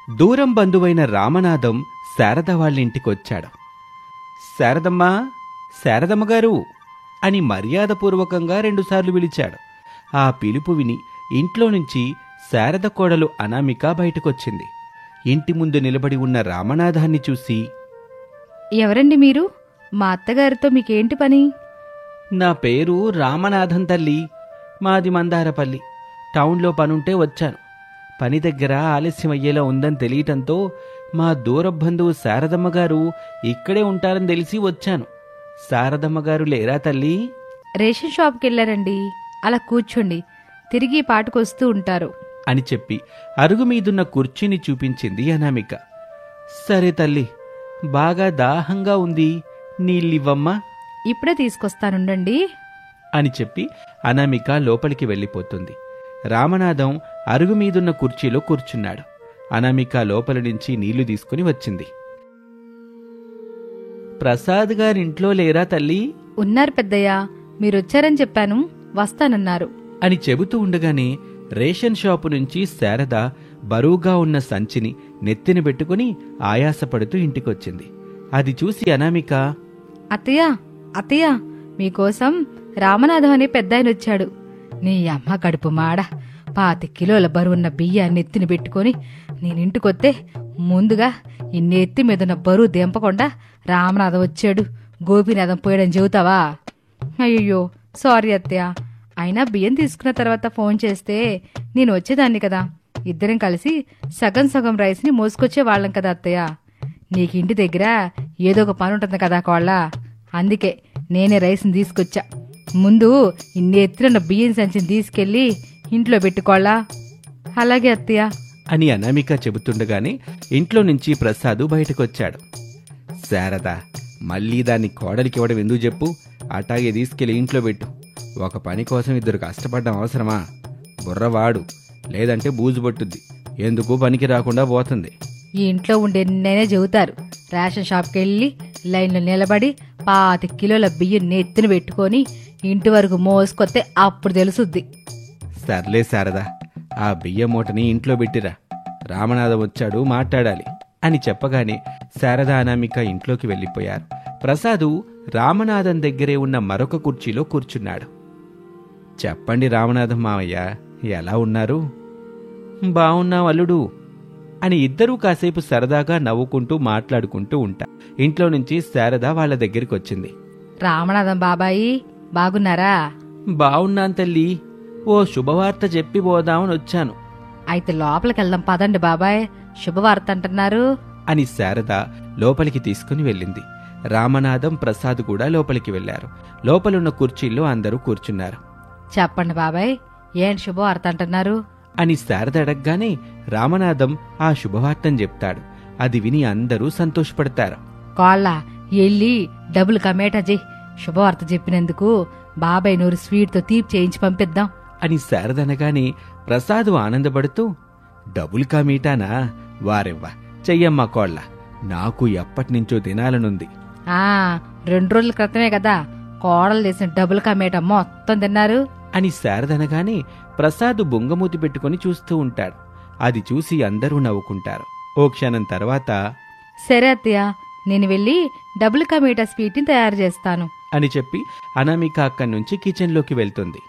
దూరం బంధువైన రామనాథం శారద వాళ్ళింటికొచ్చాడు. శారదమ్మా, శారదమ్మగారు అని మర్యాదపూర్వకంగా రెండుసార్లు పిలిచాడు. ఆ పిలుపు విని ఇంట్లో నుంచి శారద కోడలు అనామిక బయటకొచ్చింది. ఇంటి ముందు నిలబడి ఉన్న రామనాథాన్ని చూసి, ఎవరండి మీరు? మా అత్తగారితో మీకేంటి పని? నా పేరు రామనాథం తల్లి, మాది మందారపల్లి. టౌన్లో పనుంటే వచ్చాను. పని దగ్గర ఆలస్యమయ్యేలా ఉందని తెలియటంతో మా దూర బంధువు శారదమ్మగారు ఇక్కడే ఉంటారని తెలిసి వచ్చాను. శారదమ్మగారు లేరా తల్లి? రేషన్ షాప్కి వెళ్ళారండి. అలా కూర్చోండి, తిరిగి పాటుకొస్తూ ఉంటారు అని చెప్పి అరుగు మీదున్న కుర్చీని చూపించింది అనామిక. సరే తల్లి, బాగా దాహంగా ఉంది, నీళ్ళివ్వమ్మా. ఇప్పుడే తీసుకొస్తానుండండి అని చెప్పి అనామిక లోపలికి వెళ్ళిపోతుంది. రామనాథం అరుగు మీదున్న కుర్చీలో కూర్చున్నాడు. అనామిక లోపలి నుంచి నీళ్లు తీసుకుని వచ్చింది. ప్రసాద్ గారింట్లో లేరా తల్లి? ఉన్నారు పెద్దయ్య, మీరొచ్చారని చెప్పాను, వస్తానన్నారు అని చెబుతూ ఉండగానే రేషన్ షాపు నుంచి శారద బరువుగా ఉన్న సంచిని నెత్తిన పెట్టుకుని ఆయాసపడుతూ ఇంటికొచ్చింది. అది చూసి అనామిక, అత్తయ్య అత్తయ్య, మీకోసం రామనాథం అనే పెద్దాయనొచ్చాడు. నీ అమ్మ కడుపు మాడ 25 కిలోల బరువున్న బియ్యాన్ని ఎత్తిన పెట్టుకుని నేనింటికొత్తే ముందుగా ఈ నెత్తి మీదున్న బరువు దింపకుండా రామనాథం వచ్చాడు, గోపీనాథం పోయాడని చెబుతావా? అయ్యో సారీ అత్తయ్య, అయినా బియ్యం తీసుకున్న తర్వాత ఫోన్ చేస్తే నేను వచ్చేదాన్ని కదా. ఇద్దరం కలిసి సగం సగం రైస్ని మోసుకొచ్చే వాళ్ళం కదా అత్తయ్య. నీకు ఇంటి దగ్గర ఏదో ఒక పని ఉంటుంది కదా కోళ్ళ, అందుకే నేనే రైస్ని తీసుకొచ్చా. ముందు ఇన్ని ఎత్తున బియ్యం సంచిని తీసుకెళ్లి ఇంట్లో పెట్టుకోళ్ళా. అలాగే అత్తయ్య అని అనామిక చెబుతుండగానే ఇంట్లో నుంచి ప్రసాదు బయటకొచ్చాడు. శారద, మళ్ళీ దాన్ని కోడలికివ్వడం ఎందుకు చెప్పు? అటాగే తీసుకెళ్లి ఇంట్లో పెట్టు. ఒక పని కోసం ఇద్దరు కష్టపడ్డం అవసరమా? బుర్రవాడు, లేదంటే బూజు పట్టుద్ది, ఎందుకు పనికి రాకుండా పోతుంది. ఈ ఇంట్లో ఉండే నేనే చెబుతారు. రేషన్ షాప్కి వెళ్ళి లైన్లో నిలబడి 25 కిలోల బియ్యం నెత్తిన పెట్టుకొని ఇంటి వరకు మోసుకొస్తే అప్పుడు తెలుసుద్ది. సర్లే శారద, ఆ బియ్యం మూటని ఇంట్లో పెట్టిరా, రామనాథం వచ్చాడు, మాట్లాడాలి అని చెప్పగానే శారద అనామిక ఇంట్లోకి వెళ్ళిపోయారు. ప్రసాదు రామనాథం దగ్గరే ఉన్న మరొక కుర్చీలో కూర్చున్నాడు. చెప్పండి రామనాథం మావయ్య, ఎలా ఉన్నారు? బావున్నాం అల్లుడు అని ఇద్దరూ కాసేపు సరదాగా నవ్వుకుంటూ మాట్లాడుకుంటూ ఉంటా. ఇంట్లో నుంచి శారద వాళ్ళ దగ్గరికొచ్చింది. రామనాథం బాబాయి, బాగున్నారా? బావున్నాను తల్లి, ఓ శుభవార్త చెప్పి పోదామని వచ్చాను. అయితే లోపలికెళ్దాం పదండి బాబాయ్, శుభవార్త అంటున్నారు అని శారద లోపలికి తీసుకుని వెళ్ళింది. రామనాథం, ప్రసాద్ కూడా లోపలికి వెళ్లారు. లోపలున్న కుర్చీల్లో అందరూ కూర్చున్నారు. చెప్పండి బాబాయ్, ఏం శుభవార్త అంటున్నారు అని శారద అడగగానే రామనాథం ఆ శుభవార్తను చెప్తాడు. అది విని అందరూ సంతోషపడతారు. కోళ్ళ ఎల్లి డబుల్ కమేటా చెయ్యి, శుభవార్త చెప్పినందుకు బాబాయ్ నూరు స్వీట్తో తీపి చేయించి పంపిద్దాం అని శారద అనగానే ప్రసాద్ ఆనందపడుతూ, డబుల్ కా మీటానా? వారెవ్వా, చెయ్యమ్మా కోళ్ళ, నాకు ఎప్పటినుంచో తినాలనుంది. 2 రోజుల క్రితమే కదా కోడలు చేసిన డబుల్ కమేటా మొత్తం తిన్నారు అని శారద అనగానే ప్రసాద్ బొంగమూతి పెట్టుకుని చూస్తూ ఉంటాడు. అది చూసి అందరూ నవ్వుకుంటారు. ఓ క్షణం తర్వాత, సరే అత్తయ్య, నేను వెళ్ళి డబుల్ కమేటా స్వీట్ని తయారు చేస్తాను అని చెప్పి అనామిక అక్కడి నుంచి కిచెన్లోకి వెళ్తుంది.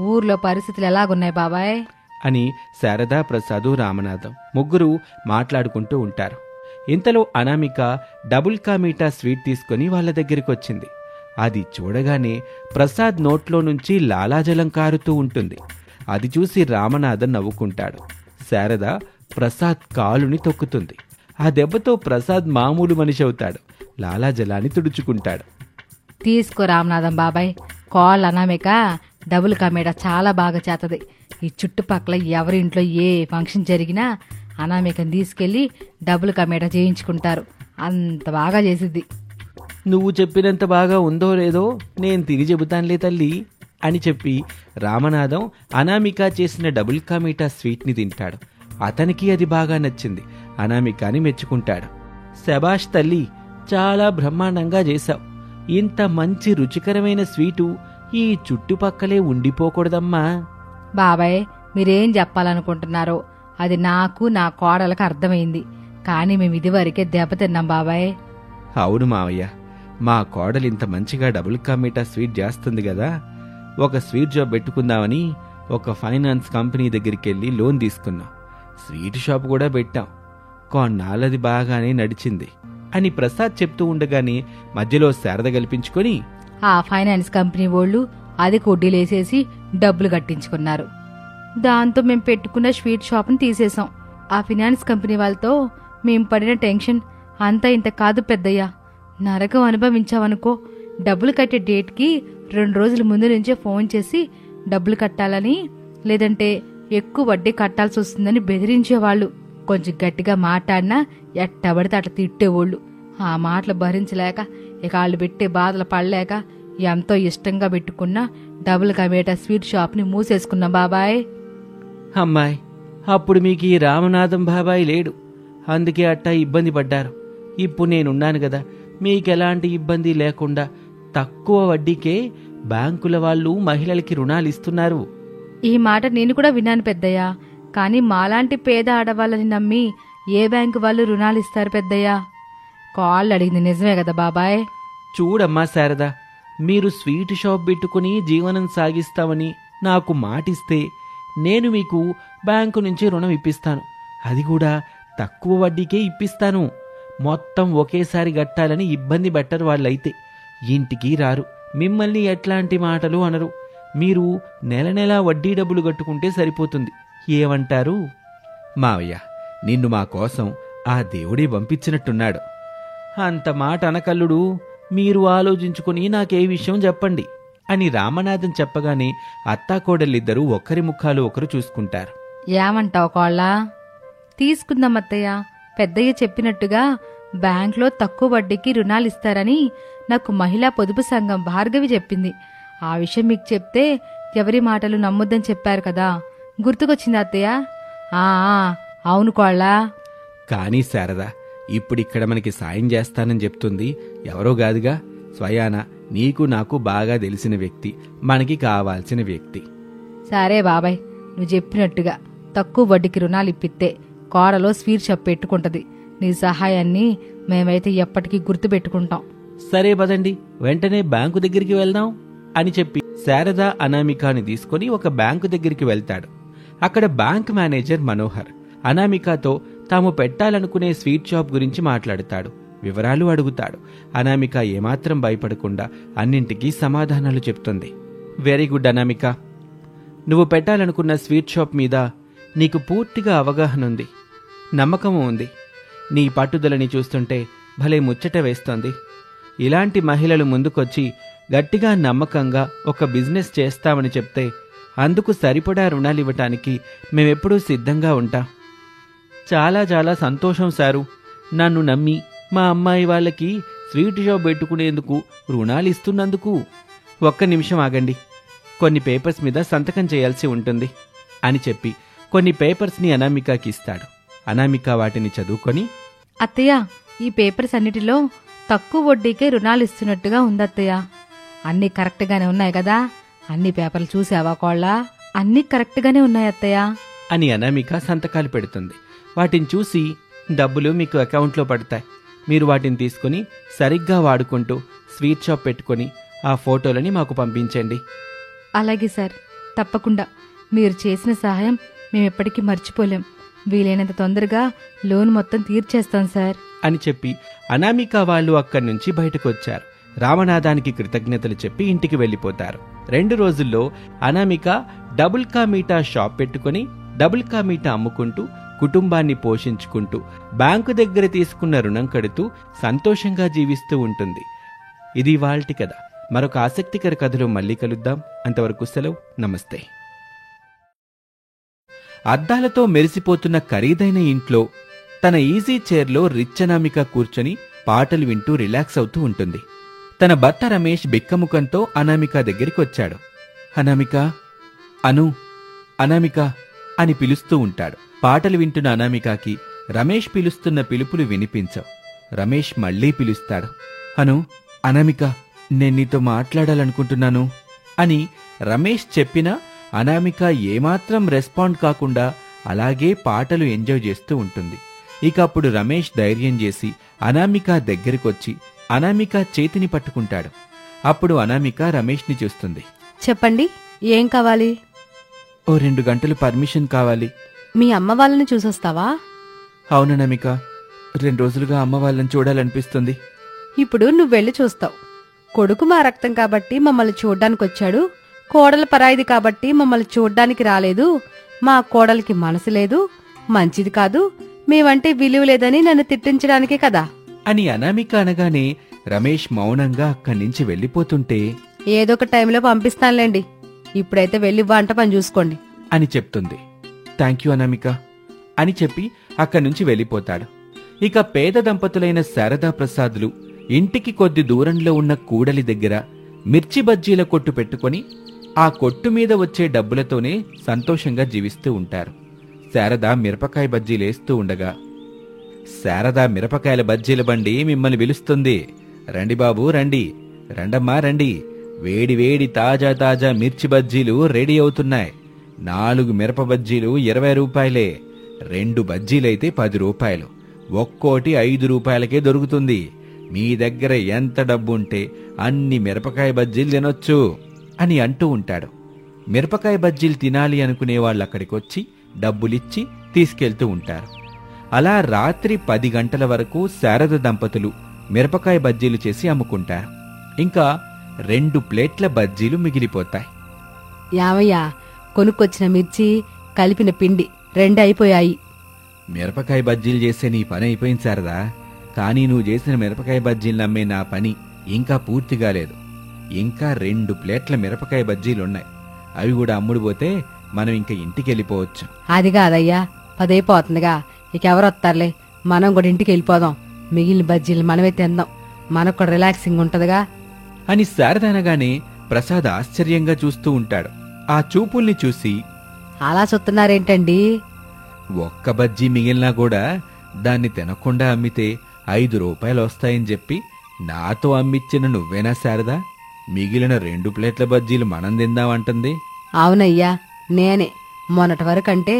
ఊర్లో పరిస్థితులు ఎలాగున్నాయి బాబాయ్ అని శారద, ప్రసాదు, రామనాథం ముగ్గురు మాట్లాడుకుంటూ ఉంటారు. ఇంతలో అనామిక డబుల్ కా మీఠా స్వీట్ తీసుకుని వాళ్ళ దగ్గరికొచ్చింది. అది చూడగానే ప్రసాద్ నోట్లో నుంచి లాలాజలం కారుతూ ఉంటుంది. అది చూసి రామనాథం నవ్వుకుంటాడు. శారద ప్రసాద్ కాలుని తొక్కుతుంది. ఆ దెబ్బతో ప్రసాద్ మామూలు మనిషి అవుతాడు. లాలాజలాన్ని తుడుచుకుంటాడు. తీసుకో రామనాథం బాబాయ్, కోళ్ళ అనామిక డబుల్ కమేటా చాలా బాగా చేతది. ఈ చుట్టుపక్కల ఎవరింట్లో ఏ ఫంక్షన్ జరిగినా అనామికని తీసుకెళ్లి డబుల్ కమేటా చేయించుకుంటారు. అంత బాగా చేసిద్ది. నువ్వు చెప్పినంత బాగా ఉందో లేదో నేను తిరిగి చెబుతానులే తల్లి అని చెప్పి రామనాథం అనామిక చేసిన డబుల్ కా మీఠా స్వీట్ని తింటాడు. అతనికి అది బాగా నచ్చింది. అనామికాని మెచ్చుకుంటాడు. శబాష్ తల్లి, చాలా బ్రహ్మాండంగా చేశావు. ఇంత మంచి రుచికరమైన స్వీటు ఈ చుట్టుపక్కలే ఉండిపోకూడదమ్మా. బాబాయ్, మీరేం చెప్పాలనుకుంటున్నారో అది నాకు నా కోడలకు అర్థమైంది. కానీ మేము ఇదివరకే దెబ్బతిన్నాం బాబాయ్. అవును మావయ్య, మా కోడలు ఇంత మంచిగా డబుల్ కా మీఠా స్వీట్ చేస్తుంది కదా, ఒక స్వీట్ జాబ్ పెట్టుకుందామని ఒక ఫైనాన్స్ కంపెనీ దగ్గరికి వెళ్ళి లోన్ తీసుకున్నాం. స్వీట్ షాప్ కూడా పెట్టాం. కొన్నాళ్ళది బాగానే నడిచింది అని ప్రసాద్ చెప్తూ ఉండగానే మధ్యలో శారద కల్పించుకొని, ఆ ఫైనాన్స్ కంపెనీ వాళ్ళు అది కొడ్డీలేసేసి డబ్బులు కట్టించుకున్నారు. దాంతో మేం పెట్టుకున్న స్వీట్ షాప్ని తీసేశాం. ఆ ఫైనాన్స్ కంపెనీ వాళ్ళతో మేం పడిన టెన్షన్ అంతా ఇంత కాదు పెద్దయ్యా. నరకం అనుభవించావనుకో. డబ్బులు కట్టే డేట్కి 2 రోజుల ముందు నుంచే ఫోన్ చేసి డబ్బులు కట్టాలని, లేదంటే ఎక్కువ వడ్డీ కట్టాల్సి వస్తుందని బెదిరించేవాళ్ళు. కొంచెం గట్టిగా మాట్లాడినా ఎట్టబడితే అట్లా తిట్టేవాళ్ళు. ఆ మాటలు భరించలేక, ఇక వాళ్ళు పెట్టే బాధలు పడలేక ఎంతో ఇష్టంగా పెట్టుకున్న డబుల్ కా మీఠా స్వీట్ షాప్ని మూసేసుకున్నాం బాబాయ్. అమ్మాయి, అప్పుడు మీకు ఈ రామనాథం బాబాయ్ లేడు, అందుకే అట్టా ఇబ్బంది పడ్డారు. ఇప్పుడు నేనున్నాను కదా, మీకెలాంటి ఇబ్బంది లేకుండా తక్కువ వడ్డీకే బ్యాంకుల వాళ్ళు మహిళలకి రుణాలు ఇస్తున్నారు. ఈ మాట నేను కూడా విన్నాను పెద్దయ్యా. కానీ మాలాంటి పేద ఆడవాళ్ళని నమ్మి ఏ బ్యాంకు వాళ్ళు రుణాలు ఇస్తారు పెద్దయ్యా? కాళ్ళు అడిగింది నిజమే కదా బాబాయ్. చూడమ్మా శారదా, మీరు స్వీట్ షాప్ పెట్టుకుని జీవనం సాగిస్తామని నాకు మాటిస్తే నేను మీకు బ్యాంకు నుంచి రుణం ఇప్పిస్తాను. అది కూడా తక్కువ వడ్డీకే ఇప్పిస్తాను. మొత్తం ఒకేసారి గట్టాలని ఇబ్బంది పెట్టరు వాళ్ళైతే. ఇంటికి రారు, మిమ్మల్ని ఎట్లాంటి మాటలు అనరు. మీరు నెల నెలా వడ్డీ డబ్బులు కట్టుకుంటే సరిపోతుంది. ఏమంటారు? మావయ్య, నిన్ను మా కోసం ఆ దేవుడే పంపించినట్టున్నాడు. అంత మాట అనకల్లుడు, మీరు ఆలోచించుకుని నాకే విషయం చెప్పండి అని రామనాథం చెప్పగానే అత్తాకోడలిద్దరూ ఒకరి ముఖాలు ఒకరు చూసుకుంటారు. ఏమంటావు కోళ్ళ? తీసుకుందాం అత్తయ్య. పెద్దయ్య చెప్పినట్టుగా బ్యాంక్లో తక్కువ వడ్డీకి రుణాలు ఇస్తారని నాకు మహిళా పొదుపు సంఘం భార్గవి చెప్పింది. ఆ విషయం మీకు చెప్తే ఎవరి మాటలు నమ్మొద్దని చెప్పారు కదా, గుర్తుకొచ్చింది అత్తయ్య. అవును కోళ్ళ. కానీ శారదా, ఇప్పుడిక్కడ మనకి సాయం చేస్తానని చెప్తుంది ఎవరో కాదుగా, స్వయాన నీకు నాకు బాగా తెలిసిన వ్యక్తి, మనకి కావాల్సిన వ్యక్తి. సరే బాబాయ్, నువ్వు చెప్పినట్టుగా తక్కువ వడ్డీకి రుణాలు ఇప్పిస్తే కోడలో స్వీట్ షాప్ పెట్టుకుంటది. నీ సహాయాన్ని మేమైతే ఎప్పటికీ గుర్తు పెట్టుకుంటాం. సరే పదండి, వెంటనే బ్యాంకు దగ్గరికి వెళ్దాం అని చెప్పి శారద అనామికాని తీసుకుని ఒక బ్యాంకు దగ్గరికి వెళ్తాడు. అక్కడ బ్యాంక్ మేనేజర్ మనోహర్ అనామికతో తాము పెట్టాలనుకునే స్వీట్ షాప్ గురించి మాట్లాడుతాడు. వివరాలు అడుగుతాడు. అనామిక ఏమాత్రం భయపడకుండా అన్నింటికీ సమాధానాలు చెప్తుంది. వెరీ గుడ్ అనామిక, నువ్వు పెట్టాలనుకున్న స్వీట్ షాప్ మీద నీకు పూర్తిగా అవగాహన ఉంది, నమ్మకము ఉంది. నీ పట్టుదలని చూస్తుంటే భలే ముచ్చట వేస్తోంది. ఇలాంటి మహిళలు ముందుకొచ్చి గట్టిగా నమ్మకంగా ఒక బిజినెస్ చేస్తామని చెప్తే అందుకు సరిపడా రుణాలివ్వటానికి మేమెప్పుడూ సిద్ధంగా ఉంటాం. చాలా చాలా సంతోషం సారు. నన్ను నమ్మి మా అమ్మాయి వాళ్ళకి స్వీట్ షాప్ పెట్టుకునేందుకు రుణాలు ఇస్తున్నందుకు. ఒక్క నిమిషం ఆగండి, కొన్ని పేపర్స్ మీద సంతకం చేయాల్సి ఉంటుంది అని చెప్పి కొన్ని పేపర్స్ని అనామికకి ఇస్తాడు. అనామిక వాటిని చదువుకొని, అత్తయ్య, ఈ పేపర్స్ అన్నిటిలో తక్కువ వడ్డీకే రుణాలు ఇస్తున్నట్టుగా ఉందత్తయ్య. అన్నీ కరెక్ట్గానే ఉన్నాయి కదా? అన్ని పేపర్లు చూసావా కోళ్ళ? అన్నీ కరెక్ట్గానే ఉన్నాయి అత్తయ్య అని అనామిక సంతకాలు పెడుతుంది. వాటిని చూసి, డబ్బులు మీకు అకౌంట్లో పడతాయి, మీరు వాటిని తీసుకుని సరిగ్గా వాడుకుంటూ స్వీట్ షాప్ పెట్టుకుని ఆ ఫోటోలని మాకు పంపించండి. అలాగే సార్, తప్పకుండా. మీరు చేసిన సహాయం మేమెప్పటికీ మర్చిపోలేం. వీలైనంత తొందరగా లోన్ మొత్తం తీర్చేస్తాం సార్ అని చెప్పి అనామిక వాళ్ళు అక్కడి నుంచి బయటకు వచ్చారు. రామనాథానికి కృతజ్ఞతలు చెప్పి ఇంటికి వెళ్ళిపోతారు. 2 రోజుల్లో అనామిక డబుల్ కా మీఠా షాప్ పెట్టుకుని డబుల్ కా మీఠా అమ్ముకుంటూ కుటుంబాన్ని పోషించుకుంటూ బ్యాంకు దగ్గర తీసుకున్న రుణం కడుతూ సంతోషంగా జీవిస్తూ ఉంటుంది. ఇది ఇవాల్టి కథ. మరొక ఆసక్తికర కథలో మళ్ళీ కలుద్దాం. అంతవరకు సెలవు, నమస్తే. అద్దాలతో మెరిసిపోతున్న ఖరీదైన ఇంట్లో తన ఈజీ చైర్లో రిచ్ అనామిక కూర్చొని పాటలు వింటూ రిలాక్స్ అవుతూ ఉంటుంది. తన భర్త రమేష్ బిక్కముఖంతో అనామిక దగ్గరికి వచ్చాడు. అనామిక, అనామిక అని పిలుస్తూ ఉంటాడు. పాటలు వింటున్న అనామికకి రమేష్ పిలుస్తున్న పిలుపులు వినిపించవు. రమేష్ మళ్లీ పిలుస్తాడు. అనామిక, నేను నీతో మాట్లాడాలనుకుంటున్నాను అని రమేష్ చెప్పినా అనామిక ఏమాత్రం రెస్పాండ్ కాకుండా అలాగే పాటలు ఎంజాయ్ చేస్తూ ఉంటుంది. ఇక అప్పుడు రమేష్ ధైర్యం చేసి అనామిక దగ్గరికొచ్చి అనామిక చేతిని పట్టుకుంటాడు. అప్పుడు అనామిక రమేష్ని చూస్తుంది. చెప్పండి, ఏం కావాలి? ఓ 2 గంటలు పర్మిషన్ కావాలి. మీ అమ్మ వాళ్ళని చూసొస్తావా? అవుననామిక, 2 రోజులుగా అమ్మ వాళ్ళని చూడాలనిపిస్తుంది. ఇప్పుడు నువ్వెళ్ళి చూస్తావు. కొడుకు మా రక్తం కాబట్టి మమ్మల్ని చూడ్డానికొచ్చాడు, కోడలు పరాయిది కాబట్టి మమ్మల్ని చూడ్డానికి రాలేదు, మా కోడలికి మనసు లేదు, మంచిది కాదు, మేమంటే విలువ లేదని నన్ను తిట్టించడానికే కదా అని అనామిక అనగానే రమేష్ మౌనంగా అక్కడి నుంచి వెళ్ళిపోతుంటే ఏదో ఒక టైంలో పంపిస్తానులేండి, ఇప్పుడైతే వెళ్ళి వంట పని చూసుకోండి అని చెప్తుంది. థ్యాంక్ యూ అనామిక అని చెప్పి అక్కడి నుంచి వెళ్ళిపోతాడు. ఇక పేద దంపతులైన శారదా ప్రసాద్లు ఇంటికి కొద్ది దూరంలో ఉన్న కూడలి దగ్గర మిర్చి బజ్జీల కొట్టు పెట్టుకొని ఆ కొట్టు మీద వచ్చే డబ్బులతోనే సంతోషంగా జీవిస్తూ ఉంటారు. శారద మిరపకాయ బజ్జీలేస్తూ ఉండగా, శారదా మిరపకాయల బజ్జీల బండి మిమ్మల్ని పిలుస్తుంది. రండి బాబు రండి, రండమ్మా రండి, వేడి వేడి తాజా తాజా మిర్చి బజ్జీలు రెడీ అవుతున్నాయి. 4 మిరప బజ్జీలు 20 రూపాయలే, 2 బజ్జీలైతే 10 రూపాయలు, ఒక్కోటి 5 రూపాయలకే దొరుకుతుంది. మీ దగ్గర ఎంత డబ్బుంటే అన్ని మిరపకాయ బజ్జీలు తినొచ్చు అని అంటూ ఉంటాడు. మిరపకాయ బజ్జీలు తినాలి అనుకునే వాళ్ళు అక్కడికొచ్చి డబ్బులిచ్చి తీసుకెళ్తూ ఉంటారు. అలా రాత్రి 10 గంటల వరకు శారద దంపతులు మిరపకాయ బజ్జీలు చేసి అమ్ముకుంటారు. ఇంకా 2 ప్లేట్ల బజ్జీలు మిగిలిపోతాయి. యావయ్యా, కొనుక్కొచ్చిన మిర్చి కలిపిన పిండి 2 అయిపోయాయి. మిరపకాయ బజ్జీలు చేసే నీ పని అయిపోయింది శారదా, కానీ నువ్వు చేసిన మిరపకాయ బజ్జీలు నమ్మే నా పని ఇంకా పూర్తిగా లేదు. ఇంకా 2 ప్లేట్ల మిరపకాయ బజ్జీలున్నాయి. అవి కూడా అమ్ముడుపోతే మనం ఇంకా ఇంటికి వెళ్ళిపోవచ్చు. అది కాదయ్యా, 10 అయిపోతుందిగా, ఇక ఎవరొత్తారులే, మనం కూడా ఇంటికి వెళ్ళిపోదాం. మిగిలిన బజ్జీలు మనమే తిందాం, మనకు కూడా రిలాక్సింగ్ ఉంటదిగా అని శారద అనగానే ప్రసాద్ ఆశ్చర్యంగా చూస్తూ ఉంటాడు. ఆ చూపుల్ని చూసి, అలా చూస్తున్నారేంటండి? ఒక్క బజ్జీ మిగిలినా కూడా దాన్ని తినకుండా అమ్మితే 5 రూపాయలు వస్తాయని చెప్పి నాతో అమ్మిచ్చిన నువ్వేనా శారదా మిగిలిన 2 ప్లేట్ల బజ్జీలు మనం తిందామంటుంది? అవునయ్యా, నేనే. మొన్నటి వరకంటే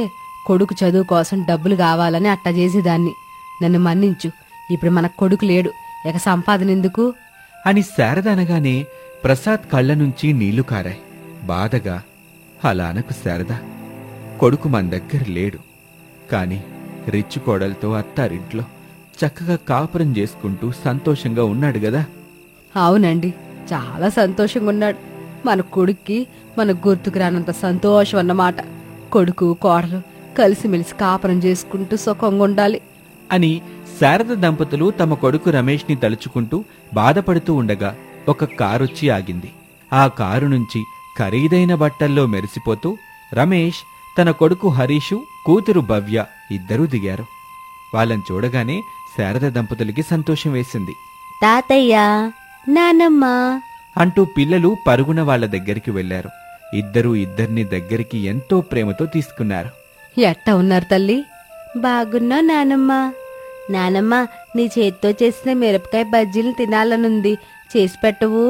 కొడుకు చదువు కోసం డబ్బులు కావాలని అట్టా చేసేదాన్ని. నన్ను మన్నించు, ఇప్పుడు మన కొడుకు లేడు, ఇక సంపాదన ఎందుకు అని శారద అనగానే ప్రసాద్ కళ్ళ నుంచి నీళ్లు కారాయి బాధగా. అలా అనకు శారద, కొడుకు మన దగ్గర లేడు, కాని రిచ్చు కోడలతో అత్తారింట్లో చక్కగా కాపురం చేసుకుంటూ సంతోషంగా ఉన్నాడు గదా. అవునండి, చాలా సంతోషంగా ఉన్నాడు. మన కొడుక్కి మన గుర్తుకు రానంత సంతోషం అన్నమాట. కొడుకు కోడలు కలిసిమెలిసి కాపురం చేసుకుంటూ సుఖంగా ఉండాలి అని శారద దంపతులు తమ కొడుకు రమేష్ని తలుచుకుంటూ బాధపడుతూ ఉండగా ఒక కారొచ్చి ఆగింది. ఆ కారు నుంచి ఖరీదైన బట్టల్లో మెరిసిపోతూ రమేష్, తన కొడుకు హరీషు, కూతురు భవ్య ఇద్దరూ దిగారు. వాళ్ళని చూడగానే శారద దంపతులకి సంతోషం వేసింది. తాతయ్య, నానమ్మ అంటూ పిల్లలు పరుగున వాళ్ళ దగ్గరికి వెళ్లారు. ఇద్దరిని దగ్గరికి ఎంతో ప్రేమతో తీసుకున్నారు. ఎట్టా ఉన్నారు తల్లి? బాగున్నా నానమ్మ. నానమ్మ, నీ చేత్తో చేసిన మిరపకాయ బజ్జీలు తినాలనుంది, చేసి పెట్టవు?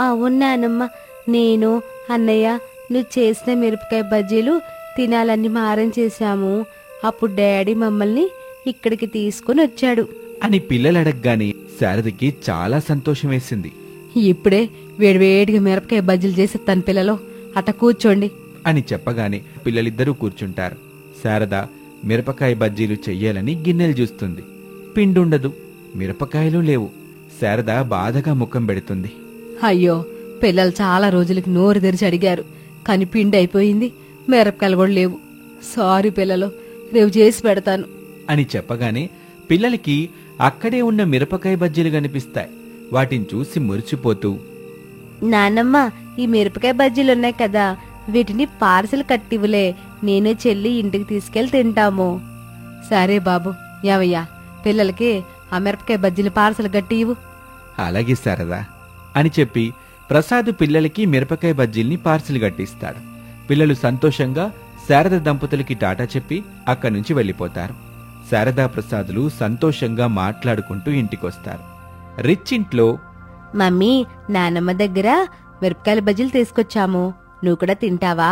అవును నానమ్మ, నేను అన్నయ్య నువ్వు చేసిన మిరపకాయ బజ్జీలు తినాలని మారం చేశాము. అప్పుడు డాడీ మమ్మల్ని ఇక్కడికి తీసుకుని వచ్చాడు అని పిల్లలడగ్గానే శారదకి చాలా సంతోషం వేసింది. ఇప్పుడే వేడివేడిగా మిరపకాయ బజ్జీలు చేసేస్తాను పిల్లలు, అట్ట కూర్చోండి అని చెప్పగానే పిల్లలిద్దరూ కూర్చుంటారు. శారద మిరపకాయ బజ్జీలు చెయ్యాలని గిన్నెలు చూస్తుంది. పిండుండదు, మిరపకాయలు లేవు. శారద బాధగా ముఖం పెడుతుంది. అయ్యో, పిల్లలు చాలా రోజులకి నోరు తెరిచి అడిగారు, కాని పిండి అయిపోయింది, మిరపకాయలు కూడా లేవు. సారీ పిల్లలు, రేపు చేసి పెడతాను అని చెప్పగానే పిల్లలకి అక్కడే ఉన్న మిరపకాయ బజ్జీలు కనిపిస్తాయి. వాటిని చూసి మురిచిపోతూ, నానమ్మ, ఈ మిరపకాయ బజ్జీలున్నాయి కదా, వీటిని పార్సెల్ కట్టివులే, నేను చెల్లి ఇంటికి తీసుకెళ్లి తింటాము. సరే బాబు, యావయ్యా పిల్లలకి ఆ మిరపకాయ బజ్జీలు పార్సల్ కట్టి ఇవ్వు. అలాగే శారదా అని చెప్పి ప్రసాద్ పిల్లలకి మిరపకాయ బజ్జీల్ని పార్సిల్ కట్టిస్తాడు. పిల్లలు సంతోషంగా శారద దంపతులకి టాటా చెప్పి అక్కడి నుంచి వెళ్ళిపోతారు. శారదా ప్రసాదులు సంతోషంగా మాట్లాడుకుంటూ ఇంటికొస్తారు. రిచ్ ఇంట్లో, మమ్మీ, నానమ్మ దగ్గర మిరపకాయల బజ్జీలు తీసుకొచ్చాము, నువ్వు కూడా తింటావా?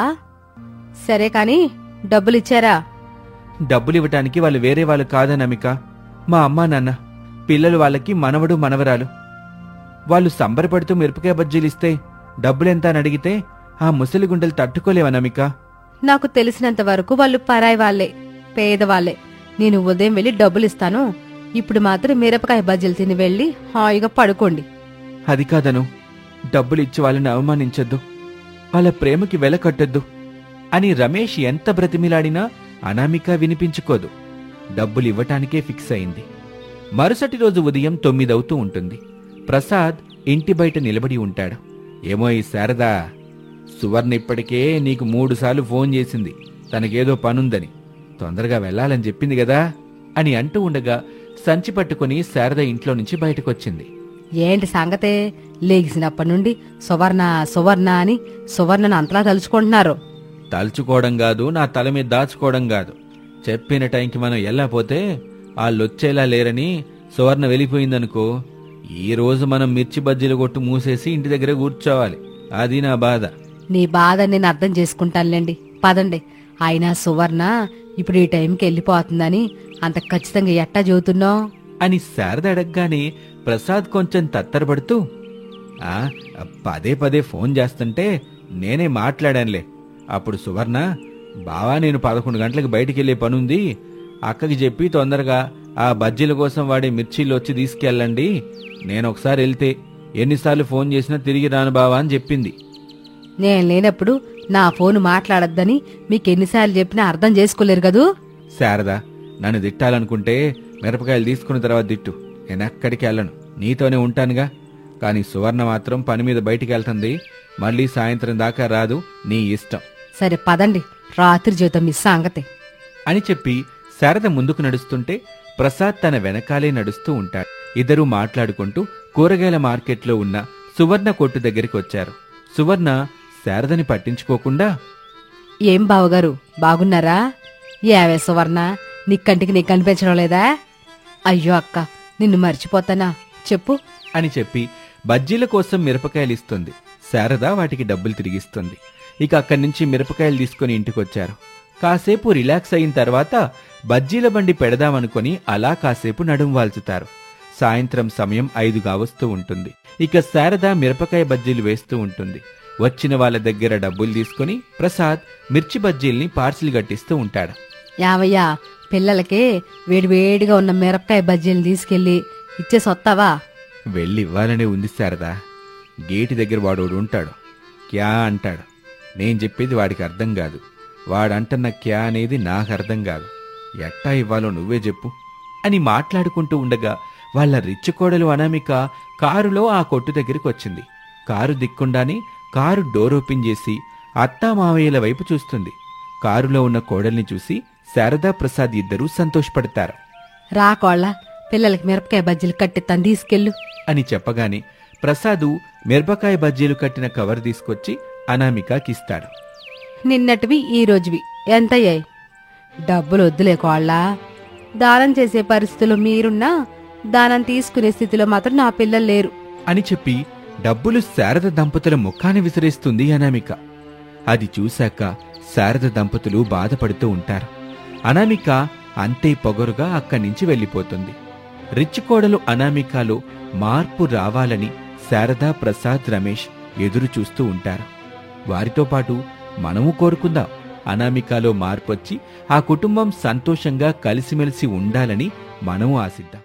సరే కాని డబ్బులిచ్చారా? డబ్బులివ్వటానికి వాళ్ళు వేరే వాళ్ళు కాదనమిక, మా అమ్మా నాన్న, పిల్లలు వాళ్ళకి మనవడు మనవరాలు. వాళ్ళు సంబరపడుతూ మిరపకాయ బజ్జీలిస్తే డబ్బులెంత అని అడిగితే ఆ ముసలి గుండెలు తట్టుకోలేవనమిక. నాకు తెలిసినంత వరకు వాళ్ళు పరాయి వాళ్లే, పేదవాళ్లే. నేను ఉదయం వెళ్లి డబ్బులిస్తాను. ఇప్పుడు మాత్రం మిరపకాయ బజ్జీలు తిని వెళ్లి హాయిగా పడుకోండి. అది కాదను, డబ్బులిచ్చి వాళ్ళని అవమానించొద్దు, వాళ్ళ ప్రేమకి వెల కట్టొద్దు అని రమేష్ ఎంత బ్రతిమిలాడినా అనామిక వినిపించుకోదు. డబ్బులివ్వటానికే ఫిక్స్ అయింది. మరుసటి రోజు ఉదయం 9 అవుతూ ఉంటుంది. ప్రసాద్ ఇంటి బయట నిలబడి ఉంటాడు. ఏమో ఈ శారదా, సువర్ణ ఇప్పటికే నీకు 3 సార్లు ఫోన్ చేసింది, తనకేదో పనుందని, తొందరగా వెళ్లాలని చెప్పింది కదా అని అంటూ ఉండగా సంచి పట్టుకుని శారద ఇంట్లో నుంచి బయటకొచ్చింది. ఏంటి సంగతే? లేగిసినప్పటి నుండి సువర్ణ సువర్ణ అని సువర్ణను అంతలా తలుచుకుంటున్నారు. తలుచుకోవడం కాదు, నా తల మీద దాచుకోవడం కాదు. చెప్పిన టైంకి మనం వెళ్ళకపోతే వాళ్ళొచ్చేలా లేరని సువర్ణ వెళ్ళిపోయిందనుకో, ఈ రోజు మనం మిర్చి బజ్జీలు కొట్టు మూసేసి ఇంటి దగ్గర కూర్చోవాలి. అది నా బాధ. నీ బాధ నేను అర్థం చేసుకుంటానులేండి, పదండి. అయినా సువర్ణ ఇప్పుడు ఈ టైంకి వెళ్ళిపోతుందని అంత ఖచ్చితంగా ఎట్టా చెబుతున్నావు అని శారద అడగగానే ప్రసాద్ కొంచెం తత్తరపడుతూ, పదే పదే ఫోన్ చేస్తుంటే నేనే మాట్లాడానులే. అప్పుడు సువర్ణ, బావా నేను 11 గంటలకు బయటికెళ్లే పనుంది, అక్కకి చెప్పి తొందరగా ఆ బజ్జీల కోసం వాడే మిర్చీలు వచ్చి తీసుకెళ్ళండి, నేనొకసారి వెళ్తే ఎన్నిసార్లు ఫోన్ చేసినా తిరిగి రాను బావా అని చెప్పింది. నేను లేనప్పుడు నా ఫోన్ మాట్లాడొద్దని మీకెన్నిసార్లు చెప్పినా అర్థం చేసుకోలేరు కదూ. శారదా, నన్ను తిట్టాలనుకుంటే మిరపకాయలు తీసుకున్న తర్వాత తిట్టు, నేనెక్కడికి వెళ్ళను, నీతోనే ఉంటానుగా. కానీ సువర్ణ మాత్రం పని మీద బయటికి వెళ్తుంది, మళ్ళీ సాయంత్రం దాకా రాదు, నీ ఇష్టం. సరే పదండి, రాత్రి జీవితం మీ సంగతే అని చెప్పి శారద ముందుకు నడుస్తుంటే ప్రసాద్ తన వెనకాలే నడుస్తూ ఉంటాడు. ఇద్దరూ మాట్లాడుకుంటూ కూరగాయల మార్కెట్లో ఉన్న సువర్ణ కొట్టు దగ్గరికి వచ్చారు. సువర్ణ శారదని పట్టించుకోకుండా, ఏం బావగారు బాగున్నారా? ఏవే సువర్ణ, నీ కంటికి నీకు కనిపించడం లేదా? అయ్యో అక్క, నిన్ను మర్చిపోతానా చెప్పు అని చెప్పి బజ్జీల కోసం మిరపకాయలిస్తుంది. శారద వాటికి డబ్బులు తిరిగిస్తుంది. ఇక అక్కడి నుంచి మిరపకాయలు తీసుకుని ఇంటికొచ్చారు. కాసేపు రిలాక్స్ అయిన తర్వాత బజ్జీల బండి పెడదామనుకొని అలా కాసేపు నడుం వాల్చుతారు. సాయంత్రం సమయం 5 కావస్తూ ఉంటుంది. ఇక శారద మిరపకాయ బజ్జీలు వేస్తూ ఉంటుంది. వచ్చిన వాళ్ళ దగ్గర డబ్బులు తీసుకుని ప్రసాద్ మిర్చి బజ్జీల్ని పార్సిల్ కట్టిస్తూ ఉంటాడు. యావయ్యా, పిల్లలకి వేడివేడిగా ఉన్న మిరపకాయ బజ్జీలు తీసుకెళ్లి ఇచ్చేసి వస్తావా? వెళ్ళివ్వాలనే ఉంది శారదా. గేటు దగ్గర వాడు ఉంటాడు, క్యా అంటాడు. నేను చెప్పేది వాడికి అర్థం కాదు, వాడంటున్న క్యా అనేది నాకు అర్థం కాదు. ఎట్టా ఇవ్వాలో నువ్వే చెప్పు అని మాట్లాడుకుంటూ ఉండగా వాళ్ళ రిచ్ కోడలు అనామిక కారులో ఆ కొట్టు దగ్గరికి వచ్చింది. కారు దిక్కుండానే కారు డోర్ ఓపెన్ చేసి అత్తా మావయ్యల వైపు చూస్తుంది. కారులో ఉన్న కోడల్ని చూసి శారదా ప్రసాద్ ఇద్దరూ సంతోషపడతారు. రా కోళ్ళ, పిల్లలకి మిరపకాయ బజ్జీలు కట్టిస్తాను, తీసుకెళ్ళు అని చెప్పగానే ప్రసాదు మిరపకాయ బజ్జీలు కట్టిన కవర్ తీసుకొచ్చి అనామికకిస్తాడు. నిన్నటివి ఈ రోజువి ఎంతయ్యాయి? డబ్బులు వద్దులే కోళ్ళ, దానం చేసే పరిస్థితిలో మీరున్నా దానం తీసుకునే స్థితిలో మాత్రం నా పిల్లలు లేరు అని చెప్పి డబ్బులు శారద దంపతుల ముఖాన్ని విసిరేస్తుంది అనామిక. అది చూశాక శారద దంపతులు బాధపడుతూ ఉంటారు. అనామిక అంతే పొగరుగా అక్కడి నుంచి వెళ్ళిపోతుంది. రిచ్ కోడలు అనామికలో మార్పు రావాలని శారద, ప్రసాద్, రమేష్ ఎదురు చూస్తూ ఉంటారు. వారితో పాటు మనము కోరుకుందాం, అనామికలో మార్పొచ్చి ఆ కుటుంబం సంతోషంగా కలిసిమెలిసి ఉండాలని మనము ఆశిద్దాం.